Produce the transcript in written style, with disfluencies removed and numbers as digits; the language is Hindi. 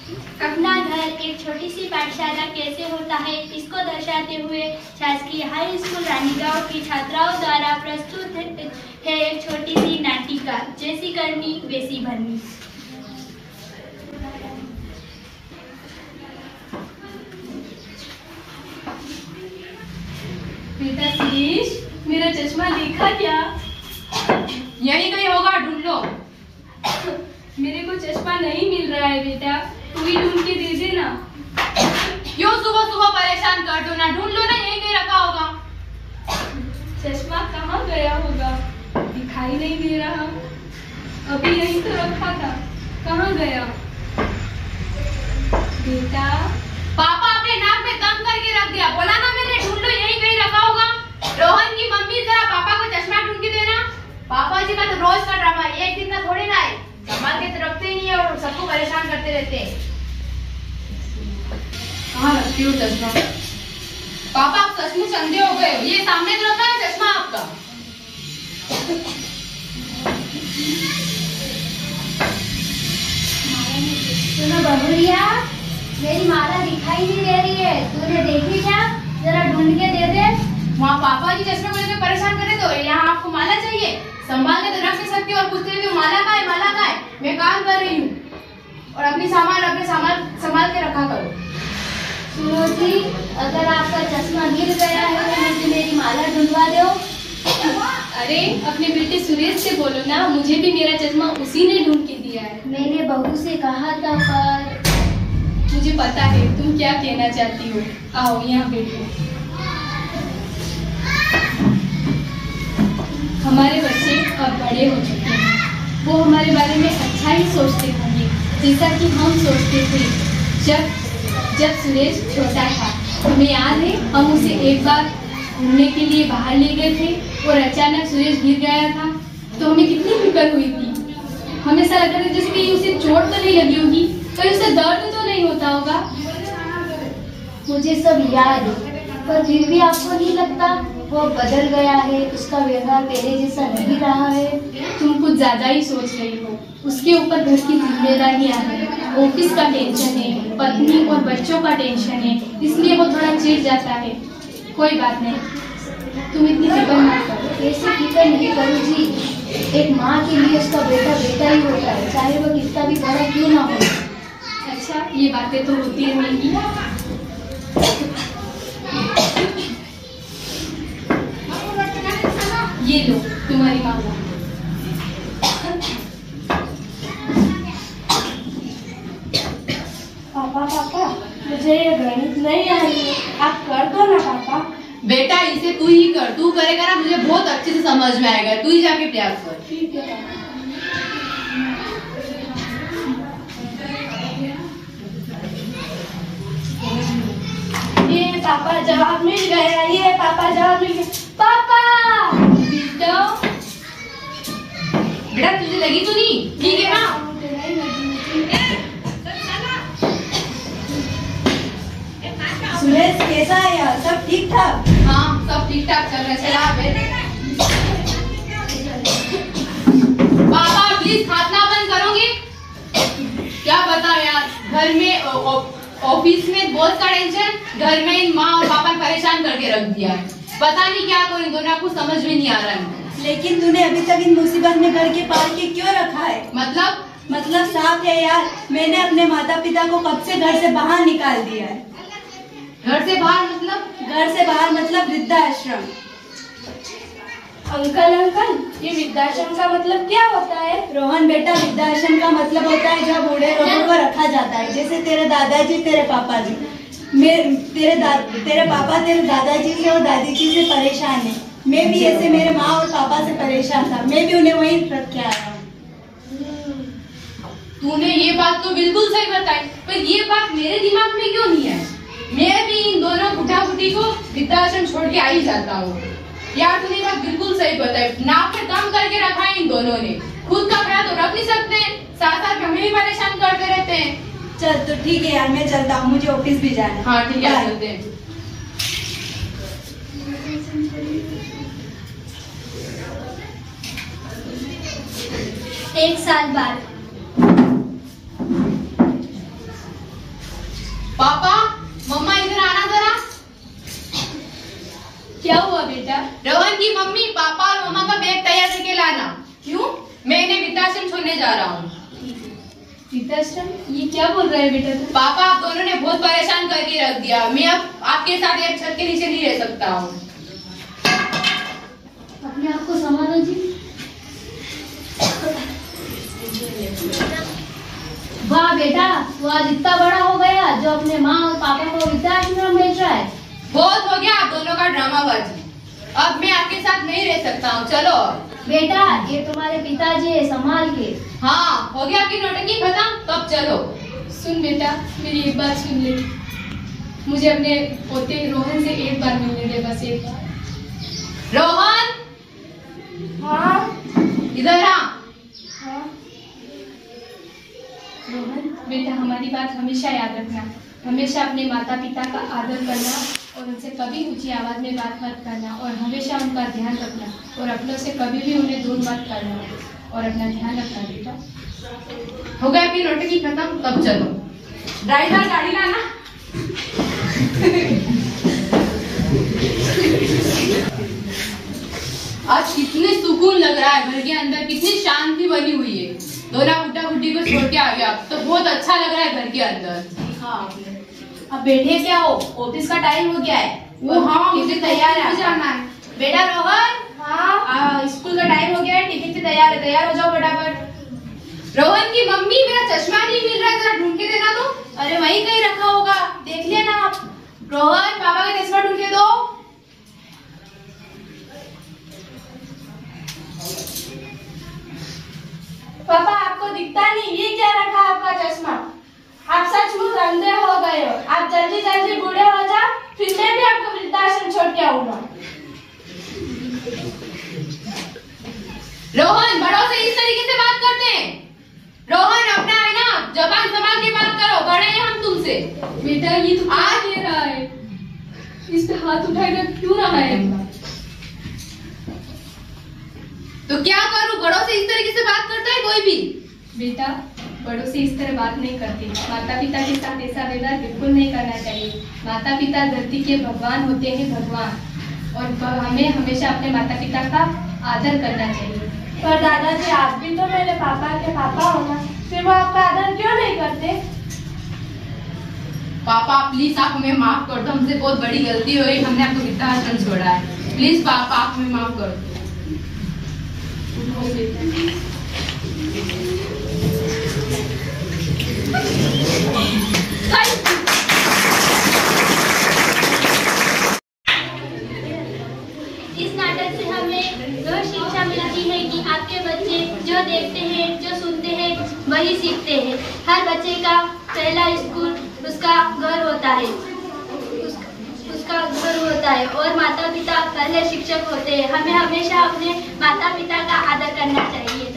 अपना घर एक छोटी सी पाठशाला कैसे होता है, इसको दर्शाते हुए शासकीय हाई स्कूल रानीगांव की छात्राओं द्वारा प्रस्तुत है एक छोटी सी नाटिका, जैसी करनी वैसी भरनी। बेटा शिरीष, मेरा चश्मा देखा क्या? यही कहीं होगा, ढूंढ लो। मेरे को चश्मा नहीं मिल रहा है बेटा, तू ही ढूंढ के दे देना। क्यों सुबह सुबह परेशान कर दो ना, ढूंढ लो ना, यहीं कहीं रखा होगा। चश्मा कहाँ गया होगा, दिखाई नहीं दे रहा। अभी यहीं तो रखा था, कहाँ गया? बेटा, पापा अपने नाक में दम करके रख दिया, बोला ना मैंने, ढूंढ लो, यहीं कहीं रखा होगा। रोहन की मम्मी, जरा पापा को चश्मा ढूंढ के देना। पापा जी का तो रोज का ड्रामा, एक दिन का थोड़ी ना है, संभाल के तो रखते ही नहीं है और सबको परेशान करते रहते हैं। कहाँ रखती हो चश्मा? पापा आप सचमुच अंधे हो गए हो, ये सामने तो रखा है चश्मा आपका। सुनो बहुरिया, मेरी माला दिखाई नहीं दे रही है, तूने देखी क्या? जरा ढूंढ के दे दे। वहाँ पापा जी चश्मे को लेकर परेशान करे तो यहाँ आपको माला चाहिए, संभाल के तो रख नहीं सकती और पूछते रहते हो माला कहाँ है, माला कहाँ है? मैं काम कर रही हूँ और अपनी सामान संभाल के रखा करो। सुनो जी, अगर आपका चश्मा गिर गया है तो मुझे मेरी माला ढूंढवा दो। अरे अपने बेटे सुरेश से बोलो ना, मुझे भी मेरा चश्मा उसी ने ढूंढ के दिया है। मैंने बहू से कहा था पर मुझे पता है तुम क्या कहना चाहती हो। आओ यहाँ बैठो। हमारे बच्चे अब बड़े हो चुके हैं, वो हमारे बारे में अच्छा ही सोचते होंगे, जैसा कि हम सोचते थे जब सुरेश छोटा था। तुम्हें याद है हम उसे एक बार घूमने के लिए बाहर ले गए थे और अचानक सुरेश गिर गया था, तो हमें कितनी फिक्र हुई थी। हमेशा लगता था जैसे कहीं उसे चोट तो नहीं लगी होगी, कहीं उसे दर्द तो नहीं होता होगा। मुझे सब याद है, पर फिर भी आपको नहीं लगता वो बदल गया है, उसका व्यवहार पहले जैसा नहीं रहा है? तुम कुछ ज्यादा ही सोच रही हो। उसके ऊपर घर की जिम्मेदारियां हैं, ऑफिस का टेंशन है, पत्नी और बच्चों का टेंशन है, इसलिए वो थोड़ा चिढ़ जाता है। कोई बात नहीं, तुम इतनी फिक्र मत करो। ऐसे फिक्र नहीं करूँ जी, एक माँ के लिए उसका बेटा बेटा ही होता है, चाहे वो कितना भी बड़ा क्यों ना हो। अच्छा, ये बातें तो होती रहेंगी। ये लो तुम्हारी माला। पापा, मुझे ये गणित नहीं आ रही है, आप कर दो ना पापा। बेटा इसे तू ही कर, तू करेगा ना मुझे बहुत अच्छे से समझ में आएगा, तू ही जाके प्रयास कर। ठीक है ये पापा जवाब मिल गया, ये पापा जवाब मिल गया। पापा बेटा तुझे लगी तो नहीं? ठीक है ना? सुरेश कैसा है यार, सब ठीक ठाक? हाँ सब ठीक ठाक चल रहा है। चला बेटा, पापा प्लीज खाना बंद करोगे? क्या बताओ यार, घर में ऑफिस में बहुत का टेंशन, घर में इन माँ और पापा परेशान करके रख दिया है। पता नहीं क्या करूँ, दोनों को समझ में नहीं आ रहा है। लेकिन तूने अभी तक इन मुसीबत में घर के पाल के क्यों रखा है? मतलब साफ है यार, मैंने अपने माता पिता को कब से घर से बाहर निकाल दिया है। घर से बाहर मतलब वृद्धाश्रम। अंकल, ये वृद्धाश्रम का मतलब क्या होता है? रोहन बेटा, वृद्धाश्रम का मतलब होता है जहाँ बूढ़े लोगों को रखा जाता है, जैसे तेरे दादाजी, तेरे पापा जी। तेरे पापा तेरे दादाजी से और दादी जी से परेशान है। मैं भी ऐसे मेरे माँ और पापा से परेशान था, मैं भी उन्हें वहीं रख के आया हूँ। तूने ये बात तो बिल्कुल सही बताई, पर ये बात मेरे दिमाग में क्यों नहीं है? मैं भी इन दोनों बुढ़ा बुढ़ी को वृद्धाश्रम छोड़ के आ ही जाता हूँ। यार तूने बात बिल्कुल सही बताई, नाक पे दम करके रखा है इन दोनों ने। खुद का ख्याल तो रख नहीं सकते, साथ साथ हमें भी परेशान करते रहते हैं। चल तो ठीक है यार, मैं चलता हूँ, मुझे ऑफिस भी जाना है। हाँ ठीक है, चलते हैं। एक साल बाद पापा, मम्मा इधर आना जरा। क्या हुआ बेटा? रोहन की मम्मी, पापा और मम्मा का बैग तैयार करके लाना। क्यों? मैं इन्हें वृद्धाश्रम छोड़ने जा रहा हूँ। वृद्धाश्रम? ये क्या बोल रहा है बेटा तू? पापा, आप दोनों ने बहुत परेशान करके रख दिया। मैं अब आपके साथ एक छत के नीचे नहीं रह सकता हूँ। अपने आप को संभालो जी। वाह बेटा, वो आज इतना बड़ा हो गया जो अपने माँ और पापा को वृद्धाश्रम में भेज रहा है। बहुत हो गया आप दोनों का ड्रामाबाजी। अब मैं आपके साथ नहीं रह सकता हूँ, चलो। बेटा, ये तुम्हारे पिताजी है, संभाल के। हाँ, हो गया आपकी नौटंकी खत्म, तब चलो। सुन बेटा, मेरी एक बात सुन ले। मुझे अपने पोते रोहन से एक बार मिलने दे, बस एक बार। रोहन, हाँ इधर आ। हाँ रोहन बेटा, हमारी बात हमेशा याद रखना। हमेशा अपने माता पिता का आदर करना और उनसे कभी ऊंची आवाज में बात मत करना और हमेशा उनका ध्यान रखना और अपनों से कभी भी उन्हें दूर मत करना और अपना ध्यान रखना बेटा। हो गया आपकी नौटंकी खत्म, तब चलो। ड्राइवर, गाड़ी लाना। आज कितने सुकून लग रहा है घर के अंदर, कितनी शांति बनी हुई है। दोनों बुड्ढा बुड्ढी को छोड़ के आ गया, अब तो बहुत अच्छा लग रहा है घर के अंदर। हाँ, अब बैठे क्या हो, ऑफिस का टाइम हो गया है। वो हाँ, मुझे तैयार है, जाना है। बेटा रोहन। हाँ स्कूल का टाइम हो गया है, टिफिन से तैयार हो जाओ फटाफट। रोहन की मम्मी, मेरा चश्मा नहीं मिल रहा है, जरा ढूंढ के देना दो। अरे वहीं कहीं रखा होगा, देख लिया ना आप। रोहन, पापा का चश्मा ढूंढ के दो। पापा, आपको दिखता नहीं, ये क्या रखा आपका चश्मा? आप सचमुच अंधे हो गए हो। आप जल्दी जल्दी बूढ़े हो जाओ, फिर मैं भी आपको वृद्धाश्रम छोड़ के आऊंगा। रोहन, बड़ों से इस तरीके से बात करते हैं। रोहन, अपना है ना, जबान संभाल के बात करो, बड़े हैं हम तुमसे। बेटा, ये तो आ नहीं रहा है, इस पे हाथ उठाकर क्यों रहा है? तो क्या करूं, बड़ों से इस तरीके से बात करता है कोई भी? बेटा, बड़ों से इस तरह बात नहीं करती। माता पिता के साथ ऐसा व्यवहार बिल्कुल नहीं करना चाहिए। माता पिता धरती के भगवान होते हैं, भगवान, और हमें हमेशा अपने माता पिता का आदर करना चाहिए। पर दादाजी, आप भी तो मेरे पापा के पापा हो ना, फिर वो आपका आदर क्यों नहीं करते? पापा प्लीज आप हमें माफ कर दो, हमसे बहुत बड़ी गलती हुई, हमने आपको वृद्धाश्रम छोड़ा है। प्लीज पापा आप हमें माफ कर दो। इस नाटक से हमें यह शिक्षा मिलती है कि आपके बच्चे जो देखते हैं, जो सुनते हैं, वही सीखते हैं। हर बच्चे का पहला स्कूल उसका घर होता है, उसका घर होता है और माता पिता पहले शिक्षक होते हैं। हमें हमेशा अपने माता पिता का आदर करना चाहिए।